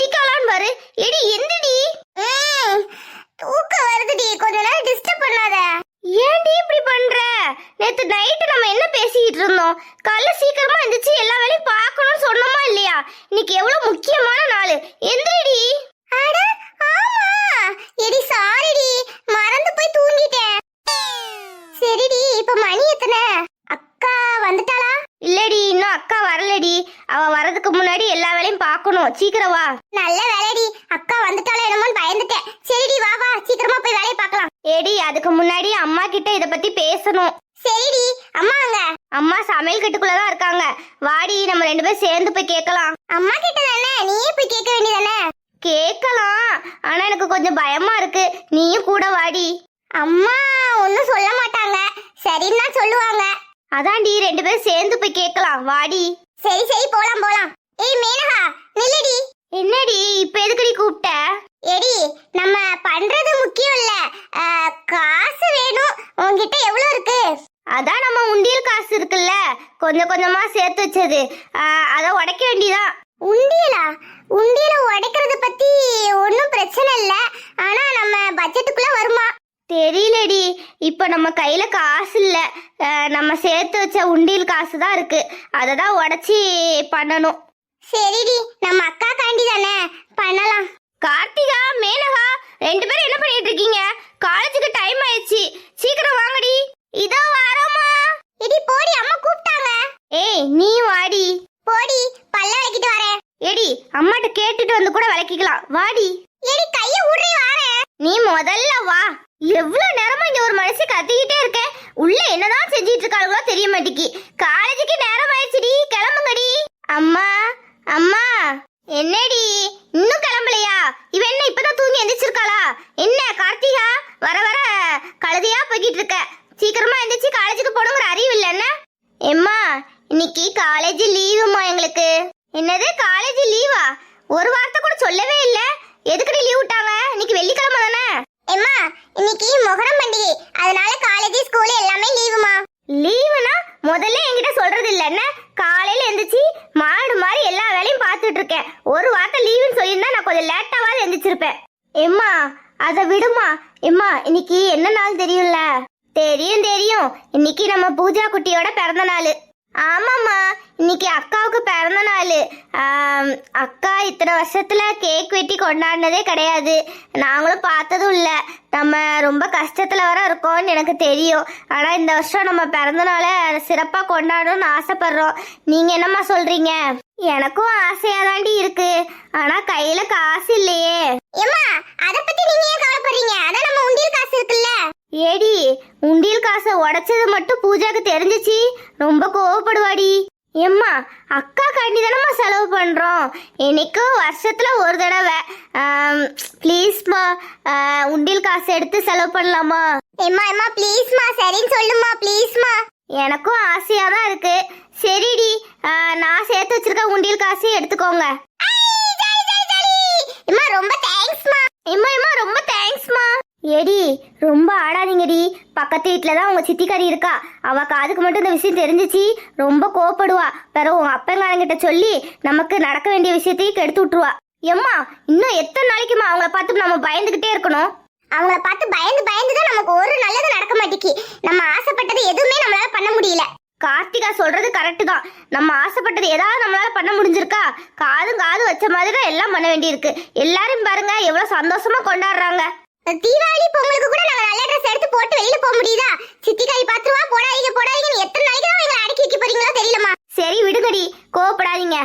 குளிக்கலான்னு பாரு. எடி எந்திடி. தூக்கம் வருதுடி, கொஞ்ச நேரம் டிஸ்டர்ப் பண்ணாத. ஏன்டி இப்படி பண்ற? நேத்து நைட்டு நம்ம என்ன பேசிக்கிட்டு இருந்தோம்? காலைல சீக்கிரமா எந்திரிச்சு எல்லா வேலையும் பார்க்கணும்னு சொன்னோமா இல்லையா? இன்னைக்கு எவ்வளவு முக்கியமான நாள். எந்திரிடி. அட ஆமா, எடி சாரிடி, மறந்து போய் தூங்கிட்டேன். சரிடி, இப்ப மணி எத்தனை? அக்கா வந்துட்டாளா? இல்லடி, இன்னும் அக்கா வரலடி. அவ வரதுக்கு முன்னாடி எல்லா வேலையும் பார்க்கணும். சீக்கிரம் வா. நல்ல வேலைடி, அக்கா வந்துட்டாளா என்னமோன்னு பயந்துட்டேன். சரிடி வா வா, சீக்கிரமா போய் வேலையை பார்க்கலாம். ஏடி, அதுக்கு முன்னாடி அம்மா கிட்ட இத பத்தி பேசணும். சரிடி, அம்மா அங்க? அம்மா சமையல் கட்டுக்குள்ளதான் இருக்காங்க. வாடி, நம்ம 2 பேரும் சேர்ந்து போய் கேட்கலாம். அம்மா கிட்ட தானே, நீயே போய் கேட்க வேண்டியதானே? கேட்கலாம், ஆனா எனக்கு கொஞ்சம் பயமா இருக்கு. நீயும் கூட வாடி. அம்மா ஒன்னும் சொல்ல மாட்டாங்க, சரின்னு தான் சொல்லுவாங்க. அதான்டி, 2 பேரும் சேர்ந்து போய் கேட்கலாம். வாடி. சரி சரி, போலாம் போலாம். ஏய் மேனகா, நில்லுடி. என்னடி, இப்ப எதுக்குடி கூப்பிட்ட? எடி, நம்ம பண்றது முக்கியம் இல்ல, காசு வேணும். உன்கிட்ட எவ்வளவு இருக்கு? அதான் நம்ம உண்டியல் காசு இருக்குல்ல, கொஞ்சம் கொஞ்சமா சேர்த்து வச்சது. அத உடைக்க வேண்டியதான். உண்டியலா? உண்டியல உடைக்கிறத பத்தி ஒன்னும் பிரச்சனை இல்ல, ஆனா நம்ம பட்ஜெட்டுக்குள்ள வருமா? தெரியலடி, இப்ப நம்ம கையில காசு இல்ல. நம்ம சேர்த்து வச்ச உண்டியல் காசு தான் இருக்கு. அததான் உடைச்சி பண்ணணும். சரிடி, நம்ம அக்கா காண்டி தானே, பண்ணலாம். கார்த்திகா, மேனகா, 2 பேரும் என்ன பண்ணிட்டு இருக்கீங்க? காலேஜுக்கு டைம் ஆயிடுச்சு, சீக்கிரம் வாங்கடி. இதோ வரோமா. எடி போடி, அம்மா கூப்பிட்டாங்க. ஏய், நீ வாடி. போடி, பல்ல விளக்கிட்டு வரேன். எடி, அம்மாட்ட கேட்டுட்டு வந்து கூட விளக்கிக்கலாம். வாடி. எடி கைய ஊறி வரேன். நீ முதல்ல வா. எவ்வளவு நேரமா இங்க ஒரு மனுஷி கத்திக்கிட்டே இருக்க. உள்ள என்னதான் செஞ்சிட்டு இருக்காங்களோ தெரிய மாட்டேங்கி. காலேஜுக்கு நேரம் ஆயிடுச்சுடி, கிளம்புங்கடி. அம்மா அம்மா. என்னடி இன்னும் கிளம்பலையா? இவ என்ன இப்பதான் தூங்கி எந்திரிச்சிருக்காளா? என்ன கார்த்திகா, வர வர கழுதையா போய்கிட்டு இருக்க. சீக்கிரமா எந்திரிச்சு காலேஜுக்கு போகணுங்கிற அறிவு இல்ல என்ன? எம்மா, இன்னைக்கு காலேஜ் லீவுமா எங்களுக்கு. என்னது காலேஜ் லீவா? ஒரு வார்த்தை கூட சொல்லவே இல்ல. எதுக்குடி லீவ் விட்டாங்க? இன்னைக்கு வெள்ளிக்கிழமை தானே. எம்மா, இன்னைக்கு மொஹரம் பண்டிகை, அதனால காலேஜ் ஸ்கூல் எல்லாமே லீவுமா. லீவுனா முதல்ல என்கிட்ட சொல்றது இல்ல என்ன? காலையில எந்திரிச்சு மாடு மாதிரி எல்லா வேலையும் பார்த்துட்டு இருக்கேன். ஒரு வார்த்தை லீவுன்னு சொல்லியிருந்தா நான் கொஞ்சம் லேட்டாவாது எந்திரிச்சிருப்பேன். எம்மா அதை விடுமா. எம்மா, இன்னைக்கு என்ன நாள் தெரியும்ல? தெரியும் தெரியும், இன்னைக்கு நம்ம பூஜா குட்டியோட பிறந்த நாள். ஆமாம்மா, இன்னைக்கு அக்காவுக்கு பிறந்த நாள். அக்கா இத்தனை வருஷத்துல கேக் வெட்டி கொண்டாடினதே கிடையாது, நாங்களும் பார்த்ததும் இல்லை. நம்ம ரொம்ப கஷ்டத்துல வர இருக்கோம்னு எனக்கு தெரியும். ஆனா இந்த வருஷம் நம்ம பிறந்த நாளை சிறப்பா கொண்டாடணும்னு ஆசைப்படுறோம். நீங்க என்னம்மா சொல்றீங்க? எனக்கும் ஆசையா தாண்டி இருக்கு, ஆனா கையில காசு இல்லையே. எம்மா, அத பத்தி நீங்க ஏன் கவலைப்படுறீங்க? அதான் நம்ம உண்டியல் காசு இருக்குல்ல. ஏடி, உண்டியல் காசை உடைச்சது மட்டும் பூஜாக்கு தெரிஞ்சிச்சு ரொம்ப கோவப்படுவாடி. எம்மா, அக்கா காண்டி தானம்மா செலவு பண்றோம். எனக்கும் வருஷத்துல ஒரு தடவை. ப்ளீஸ்மா, உண்டியல் காசு எடுத்து செலவு பண்ணலாமா? எம்மா எம்மா ப்ளீஸ்மா, சரின்னு சொல்லுமா ப்ளீஸ்மா. எனக்கும் ஆசையா தான் இருக்கு. சரிடி, நான் சேர்த்து வச்சிருக்க உண்டியல் காசு எடுத்துக்கோங்க. எம்மா ரொம்ப தேங்க்ஸ்மா. எம்மா எம்மா ரொம்ப தேங்க்ஸ்மா. ஏடி, ரொம்ப ஆடாதீங்கடி. பக்கத்து வீட்டுல தான் உங்க சித்திக்காரி இருக்கா. அவ காதுக்கு மட்டும் இந்த விஷயம் தெரிஞ்சிச்சு ரொம்ப கோவப்படுவா. பிறகு உங்க அப்பங்காரங்கிட்ட சொல்லி நமக்கு நடக்க வேண்டிய விஷயத்தையும் கெடுத்து விட்டுருவா. எம்மா, இன்னும் எத்தனை நாளைக்குமா அவங்கள பார்த்து நம்ம பயந்துகிட்டே இருக்கணும்? அவங்கள பார்த்து பயந்து பயந்து தான் நமக்கு ஒரு நல்லது நடக்க மாட்டேங்கி. நம்ம ஆசைப்பட்டது எதுவுமே நம்மளால பண்ண முடியல. கார்த்திகா சொல்றது கரெக்ட் தான். நம்ம ஆசைப்பட்டது ஏதாவது நம்மளால பண்ண முடிஞ்சிருக்கா? காதும் காது வச்ச மாதிரி தான் எல்லாம் பண்ண வேண்டியிருக்கு. எல்லாரும் பாருங்க எவ்வளவு சந்தோஷமா கொண்டாடுறாங்க. தீபாவளி பொங்கலுக்கு கூட நாங்க நல்ல ட்ரெஸ் எடுத்து போட்டு வெளியில போக முடியுதா? சித்திக்காரி 10 ரூபா போடாதீங்க போடாதீங்கன்னு எத்தனை நாளைக்கு தான் எங்களை அடக்கி வைக்க போறீங்களோ தெரியலமா. சரி விடுங்கடி, கோவப்படாதீங்க.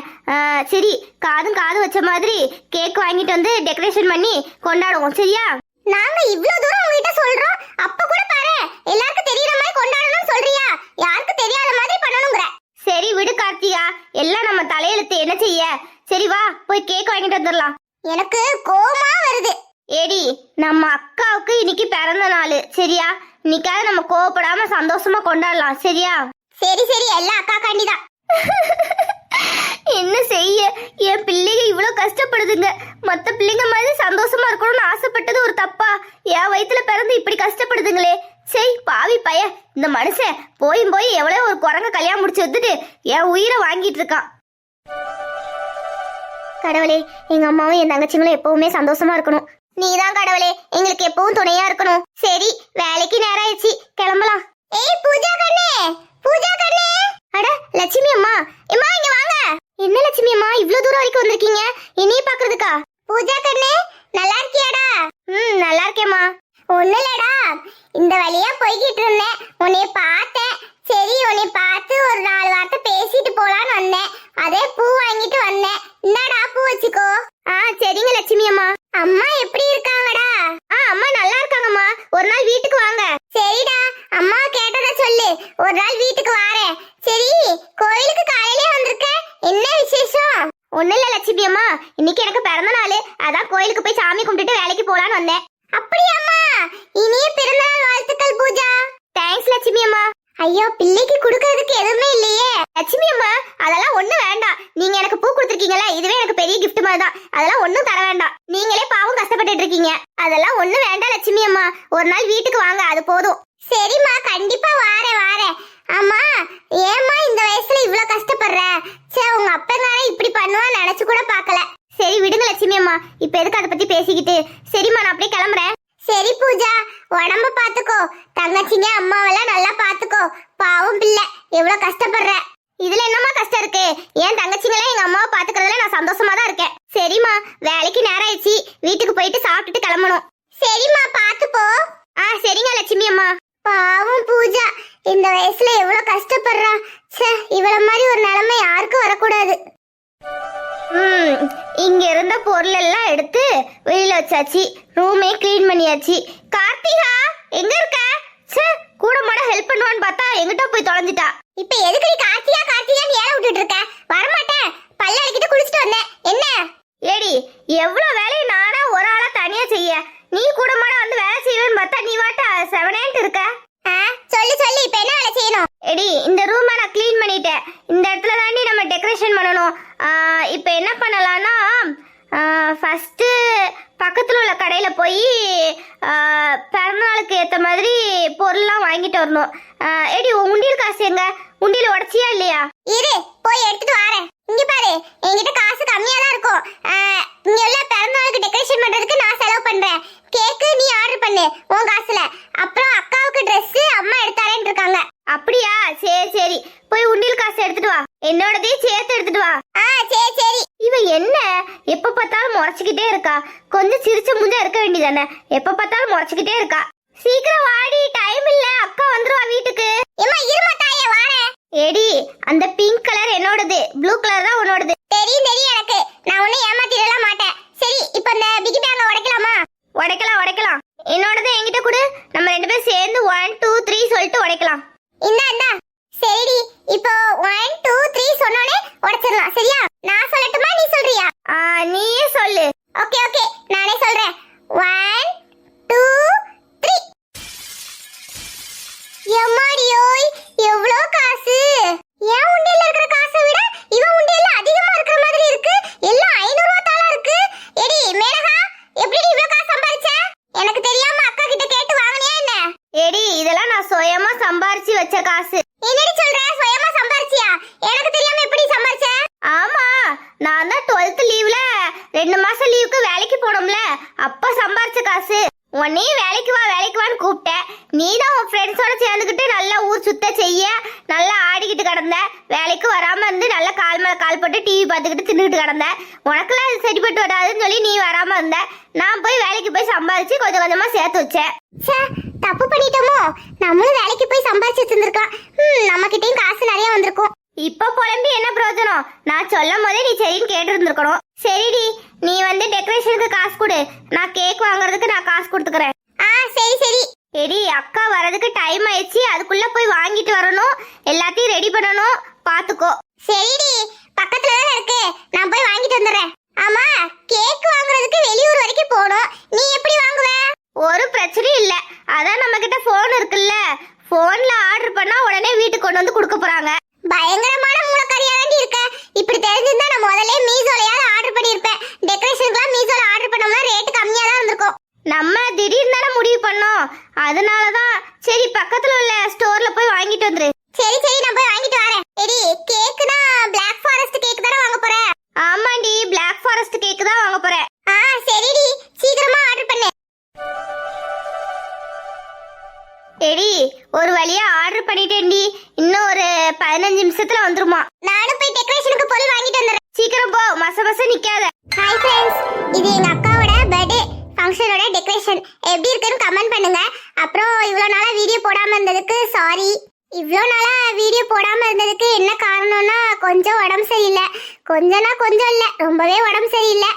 சரி, காதும் காது வச்ச மாதிரி கேக் வாங்கிட்டு வந்து டெக்கரேஷன் பண்ணி கொண்டாடுவோம், சரியா? நாங்க இவ்வளவு தூரம் உங்ககிட்ட சொல்றோம், அப்ப கூட பாரு எல்லாருக்கும் தெரியற மாதிரி கொண்டாடணும்னு சொல்றியா? யாருக்கு தெரியாத மாதிரி பண்ணணும்ங்கற. சரி விடு கார்த்திகா, எல்லாம் நம்ம தலையெழுத்து, என்ன செய்ய. சரி வா, போய் கேக் வாங்கிட்டு வந்துடலாம். எனக்கு கோவமா வருது. ஏடி, நம்ம அக்காவுக்கு இன்னைக்கு பிறந்த நாள், சரியா? இன்னைக்காவது நம்ம கோவப்படாம சந்தோஷமா கொண்டாடலாம், சரியா? சரி சரி, எல்லாம் அக்கா காண்டிதான். என்ன செய்ய, என் பிள்ளைங்க இவ்வளவு கஷ்டப்படுதுங்க. மத்த பிள்ளைங்க மாதிரி சந்தோஷமா இருக்கணும்னு ஆசைப்பட்டது ஒரு தப்பா? என் வயித்துல பிறந்து இப்படி கஷ்டப்படுதுங்களே. சரி பாவி பைய, இந்த மனுஷன் போய் எவ்வளவு ஒரு குரங்க கல்யாணம் முடிச்சு வந்துட்டு என் உயிரை வாங்கிட்டு இருக்கான். கடவுளே, எங்க அம்மாவும் என் தங்கச்சிங்களும் எப்பவுமே சந்தோஷமா இருக்கணும். நீதான் கடவுளே எங்களுக்கு எப்பவும் துணையா இருக்கணும். சரி, வேலைக்கு நேரம் ஆயிடுச்சு, கிளம்பலாம். ஏய் பூஜா கண்ணே, பூஜா கண்ணே. அட லட்சுமி அம்மா, அம்மா இங்க வாங்க. என்ன லட்சுமி அம்மா இவ்ளோ தூரம் வரைக்கும் வந்திருக்கீங்க? என்னைய பாக்குறதுக்கா? பூஜா கண்ணே, நல்லா இருக்கியாடா? நல்லா இருக்கேம்மா. ஒண்ணு இல்லடா, இந்த வழியா போய்கிட்டு இருந்தேன், உன்னை பார்த்தேன். சரி, உன்னை பார்த்து ஒரு 4 வார்த்தை பேசிட்டு போலான்னு வந்தேன். அதே பூ வாங்கிட்டு வந்தேன். இந்தாடா பூ வச்சுக்கோ. சரிங்க லட்சுமி அம்மா. அம்மா எப்படி இருக்காங்கடா? அம்மா நல்லா இருக்காங்கம்மா. ஒரு நாள் வீட்டுக்கு வாங்க. சரிடா, அம்மா கேட்டதை சொல்லு, ஒரு நாள் வீட்டுக்கு வாரேன். சரி, கோயிலுக்கு காலையிலே வந்திருக்க, என்ன விசேஷம்? ஒண்ணு இல்ல லட்சுமி அம்மா, இன்னைக்கு எனக்கு பிறந்த நாள், அதான் கோயிலுக்கு போய் சாமி கும்பிட்டுட்டு வேலைக்கு போலான்னு வந்தேன். அப்படியாம்மா? இனிய பிறந்தநாள் வாழ்த்துக்கள் பூஜா. தேங்க்ஸ் லட்சுமி அம்மா. ஐயோ, பிள்ளைக்கு கொடுக்கறதுக்கு எதுவுமே இல்லையே. லட்சுமி அம்மா, அதெல்லாம் ஒண்ணும் வேண்டாம். நீங்க எனக்கு பூ கொடுத்துருக்கீங்களா, இதுவே எனக்கு பெரிய கிஃப்ட் மாதிரி தான். அதெல்லாம் ஒண்ணும் தர வேண்டாம். நீங்களே பாவம் கஷ்டப்பட்டுட்டு இருக்கீங்க. அதெல்லாம் ஒண்ணும் வேண்டாம் லட்சுமி அம்மா. ஒரு நாள் வீட்டுக்கு வாங்க, அது போதும். சரிம்மா, கண்டிப்பா வாரேன். ஆமா, ஏம்மா இந்த வயசுல இவ்ளோ கஷ்டப்படுற? சே, உங்க அப்பனாரே இப்படி பண்ணுவான்னு நினைச்சு கூட பார்க்கல. சரி விடுங்க லட்சுமி அம்மா, இப்ப எதுக்கு அதை பத்தி பேசிக்கிட்டு. சரிம்மா, நான் அப்படியே கிளம்புறேன். சரி பூஜா, உடம்ப பாத்துக்கோ, தங்கச்சிங்க அம்மாவெல்லாம் நல்லா பாத்துக்கோ. பாவம் பிள்ளை, எவ்வளவு கஷ்டப்படுற. இதுல என்னம்மா கஷ்டம் இருக்கு? என் தங்கச்சிங்களே எங்க அம்மாவை பாத்துக்கிறதுல நான் சந்தோஷமா தான் இருக்கேன். சரிம்மா, வேலைக்கு நேரம் ஆயிடுச்சு, வீட்டுக்கு போயிட்டு சாப்பிட்டுட்டு கிளம்பணும். சரிம்மா, பாத்து போ. சரிங்க லட்சுமி அம்மா. பாவம் பூஜா, இந்த வயசுல எவ்வளவு கஷ்டப்படுறா. சே, இவள மாதிரி ஒரு நிலைமை யாருக்கும் வரக்கூடாது. இங்க இருந்த பொருள் எல்லாம் எடுத்து வெளியில வச்சாச்சு, ரூமே கிளீன் பண்ணியாச்சு. கார்த்திகா எங்க இருக்க? சே, கூட மாட ஹெல்ப் பண்ணுவான்னு பார்த்தா எங்கிட்ட போய் தொலைஞ்சிட்டா. இப்ப எதுக்கு நீ கார்த்திகான்னு ஏன் விட்டுட்டு இருக்க? வரமாட்டேன், பல்ல அடிக்கிட்டு குளிச்சுட்டு வந்தேன். என்ன ஏடி, எவ்வளவு வேலையை நானா ஒரு ஆளா தனியா செய்ய, நீ கூட மாட வந்து வேலை செய்வேன்னு பார்த்தா நீ வாட்ட செவனேன்ட்டு இருக்க. சொல்லு, இப்ப என்ன வேலை செய்யணும்? எடி, இந்த ரூமை நான் கிளீன் பண்ணிட்டேன். இந்த இடத்துல தாண்டி நம்ம டெக்கரேஷன் பண்ணணும். இப்போ என்ன பண்ணலாம்னா, ஃபர்ஸ்ட் பக்கத்துல உள்ள கடையில போய் பிறந்தநாளுக்கு ஏத்த மாதிரி பொருள்லாம் வாங்கிட்டு வரணும். எடி, உண்டியல் காசு எங்க? உண்டியல் உடைச்சியா இல்லையா? இரு, போய் எடுத்துட்டு வரேன். இங்க பாரு, என்கிட்ட காசு கம்மியா தான் இருக்கும். இங்க உள்ள பிறந்தநாளுக்கு டெக்கரேஷன் பண்றதுக்கு நான் செலவு பண்றேன். கேக்கு நீ ஆர்டர் பண்ணு உன் காசுல. அப்புறம் அக்காவுக்கு Dress அம்மா எடுத்தாரேன்னு இருக்காங்க. அப்படியா? சரி, போய் உண்டியல் காசு எடுத்துட்டு வா. என்னோடதையும் சேர்த்து எடுத்துட்டு வா. சரி. இவ என்ன எப்ப பார்த்தாலும் முறைச்சுக்கிட்டே இருக்கா? கொஞ்சம் சிரிச்ச முஞ்சா இருக்க வேண்டியதானே, எப்ப பார்த்தாலும் முறைச்சுக்கிட்டே இருக்கா. சீக்கிரம் வாடி, டைம் இல்ல, அக்கா வந்துருவா வீட்டுக்கு. ஏம்மா இருமா தாயே, வாரேன். ஏடி, அந்த பிங்க் கலர் என்னோடது, ப்ளூ கலர் தான் உன்னோடது. தெரியும் எனக்கு, நான் ஒன்னும் ஏமாத்திடலாம் மாட்டேன். சரி, இப்ப இந்த பிகி பேங்க உடைக்கலாமா? உடைக்கலாம். என்னோடது என்கிட்ட கொடு, நம்ம 2 பேரும் சேர்ந்து 1 2 3 சொல்லிட்டு உடைக்கலாம். இந்தா. சரிடி, இப்போ 1 2 3 சொன்னோனே உடைச்சிடலாம். சரியா? நான் சொல்லட்டுமா, நீ சொல்றியா? நீயே சொல்லு. ஓகே, நானே சொல்றேன். 1 2 3. எம்மாடியோய், எவ்வளோ காசு! என் உண்டியல்ல இருக்கிற காசை விட இவன் உண்டியல்ல அதிகமா இருக்கிற மாதிரி இருக்கு. எல்லாம் 500 ரூபாய் தாளா இருக்கு. எடி மேனகா, எப்படி நீ இவ்ளோ காசு சம்பாதிச்ச? எனக்கு தெரியாம அக்கா கிட்ட கேட்டு வாங்குனியா என்ன? ஏடி, இதெல்லாம் நான் சுயமா சம்பாரிச்சு வச்ச காசு. என்னடி சொல்ற? சுயமா சம்பாரிச்சியா? எனக்கு தெரியாம எப்படி சம்பாரிச்ச? ஆமா, நான் தான் 12th லீவ்ல 2 மாசம் லீவுக்கு வேலைக்கு போனோம்ல, அப்ப சம்பாரிச்ச காசு. உன்னையும் வேலைக்கு வான்னு கூப்பிட்டேன். நீ தான் உன் ஃப்ரெண்ட்ஸோட சேர்ந்துக்கிட்டு நல்லா ஊர் சுத்த செய்ய, நல்லா ஆடிக்கிட்டு கிடந்த. வேலைக்கு வராம இருந்து நல்லா கால் மேல கால் போட்டு டிவி பார்த்துக்கிட்டு தின்னுக்கிட்டு கிடந்த. உனக்கெல்லாம் இது சரிப்பட்டு வராதுன்னு சொல்லி நீ வராம இருந்த. நான் போய் வேலைக்கு போய் சம்பாதிச்சு கொஞ்சம் கொஞ்சமா சேர்த்து வச்சேன். தப்பு பண்ணிட்டோமோ? நம்மளும் வேலைக்கு போய் சம்பாதிச்சு வச்சிருந்திருக்கலாம். நம்ம கிட்டயும் காசு நிறைய வந்திருக்கும். இப்ப புலம்பி என்ன பிரயோஜனம்? நான் சொல்லும் போதே நீ சரின்னு கேட்டு இருந்திருக்கணும். சரிடி, நீ வந்து டெக்கரேஷனுக்கு காசு கொடு, நான் கேக் வாங்குறதுக்கு நான் காசு கொடுத்துக்கிறேன். சரி. எடி, அக்கா வரதுக்கு டைம் ஆயிடுச்சு, அதுக்குள்ள போய் வாங்கிட்டு வரணும், எல்லாத்தையும் ரெடி பண்ணணும், பாத்துக்கோ. சரிடி, பக்கத்துல தானே இருக்கு, நான் போய் வாங்கிட்டு வந்துடுறேன். ஆமா, கேக் வாங்குறதுக்கு வெளியூர் வரைக்கும் போகணும், நீ எப்படி வாங்குவ? ஒரு பிரச்சனையும் இல்ல, அதான் நம்ம கிட்ட போன் இருக்குல்ல, போன்ல ஆர்டர் பண்ணா உடனே வீட்டுக்கு கொண்டு வந்து கொடுக்க போறாங்க. பயங்கரமான மூலக்காரியா வேண்டி இருக்க. இப்படி தெரிஞ்சிருந்தா நான் முதல்ல மீசோலயாவது ஆர்டர் பண்ணிருப்பேன். டெக்கரேஷனுக்குலாம் மீசோல ஆர்டர் பண்ணோம்னா ரேட் கம்மியா தான் இருந்திருக்கும். நம்ம திடீர்னு தானே முடிவு பண்ணோம், அதனாலதான் சரி பக்கத்துல உள்ள ஸ்டோர்ல போய் வாங்கிட்டு வந்துரு. சரி, நான் போய் வாங்கிட்டு வரேன். கேக்குனா Black Forest கேக் தானே வாங்க போற? ஆமாண்டி, Black Forest தான் வாங்க போறேன். சரிடி, சீக்கிரமா ஆர்டர் பண்ணு. எடி ஒரு வழியா ஆர்டர் பண்ணிட்டேன்டி. இன்னும் ஒரு 15 நிமிஷத்துல வந்துருமா. நானும் போய் டெக்கரேஷனுக்கு பொருள் வாங்கிட்டு வந்துடுறேன். சீக்கிரம் போ, மச மச நிக்காத. ஹாய் ஃப்ரெண்ட்ஸ், இது எங்க அக்காவோட பர்த்டே ஃபங்க்ஷனோட டெக்கரேஷன். எப்படி இருக்குன்னு கமெண்ட் பண்ணுங்க. அப்புறம் இவ்வளோ நாளா வீடியோ போடாம இருந்ததுக்கு சாரி. இவ்வளோ நாளா வீடியோ போடாம இருந்ததுக்கு என்ன காரணம்னா கொஞ்சம் உடம்பு சரியில்லை. கொஞ்சம்னா கொஞ்சம் இல்லை, ரொம்பவே உடம்பு சரியில்லை.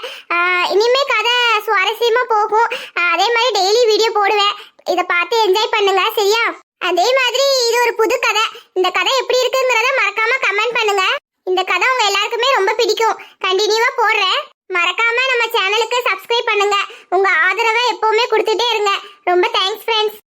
இனிமே கதை சுவாரஸ்யமா போகும். அதே மாதிரி டெய்லி வீடியோ போடுவேன். இதை பார்த்து என்ஜாய் பண்ணுங்க சரியா? அதே மாதிரி இது ஒரு புது கதை. இந்த கதை எப்படி இருக்குங்கிறத மறக்காம கமெண்ட் பண்ணுங்க. இந்த கதை உங்க எல்லாருக்குமே ரொம்ப பிடிக்கும். கண்டினியூவா போடுறேன். மறக்காம நம்ம சேனலுக்கு சப்ஸ்கிரைப் பண்ணுங்க. உங்க ஆதரவை எப்பவுமே கொடுத்துட்டே இருங்க. ரொம்ப தேங்க்ஸ் ஃப்ரெண்ட்ஸ்.